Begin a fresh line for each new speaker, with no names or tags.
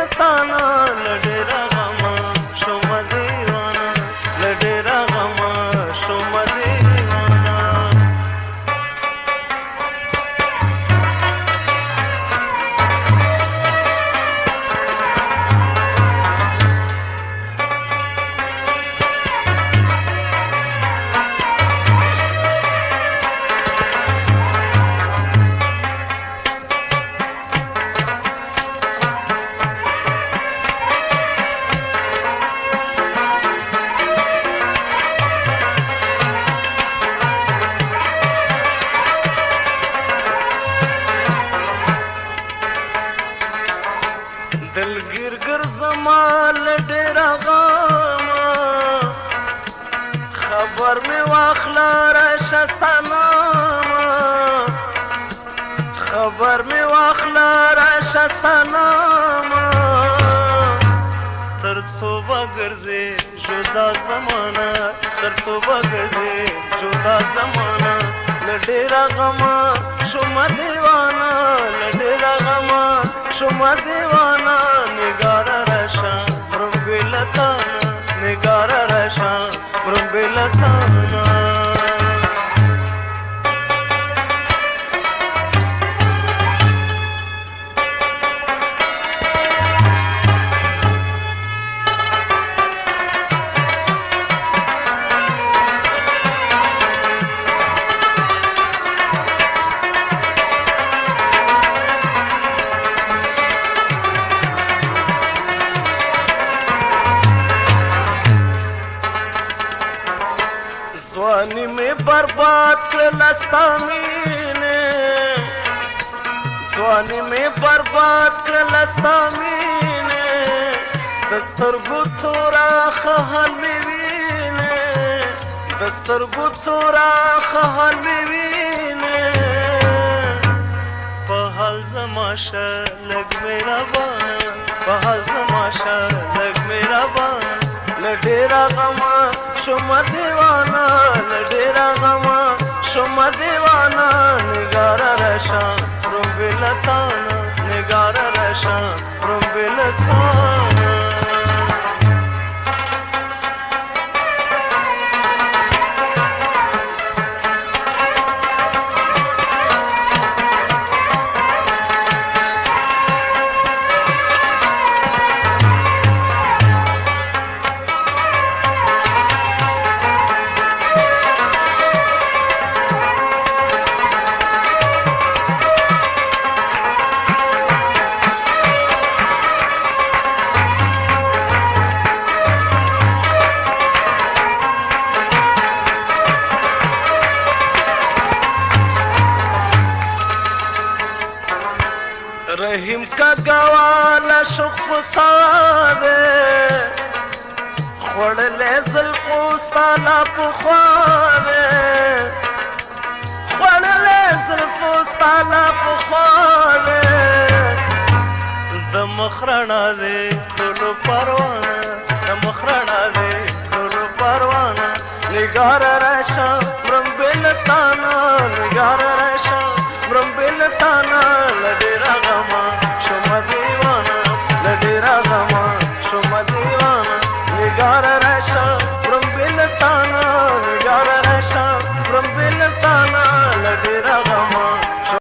لتانا لډېره غمه شومه دیوانه لډېره غمه شومه دیوانه دلگیر ګرځما لډېره غمه خبر مې واخله راشه سلامه خبر مې واخله راشه سلامه تر څو به ګرځې جدا زمانه تر څو به ګرځې جدا زمانه لډېره غمه شومه دیوانه لډېره غمه شومه دیوانه نگاره راشا برمبې لتانه نگاره راشا برمبې لتانه ځواني مې برباد کړله ستا مینې ځواني مې برباد کړله ستا مینې د سترګو توره ښه حال مې وینې د سترګو توره ښه حال مې وینې په حال زما شه لږ مهربانه په حال زما شه لږ مهربانه لډېره غمه شومه دیوانه لډېره غمه شومه دیوانه نگاره راشا برمبې لتانه نگاره راشا برمبې لتانه رحیم کا گواله شوخ پتا دی خوړلی زلفو ستا لا پخوا دی خوړلی زلفو ستا لا پخوا دی د مخ رڼا دی ټولو پروانه د مخ رڼا دی ټولو پروانه نگاره راشه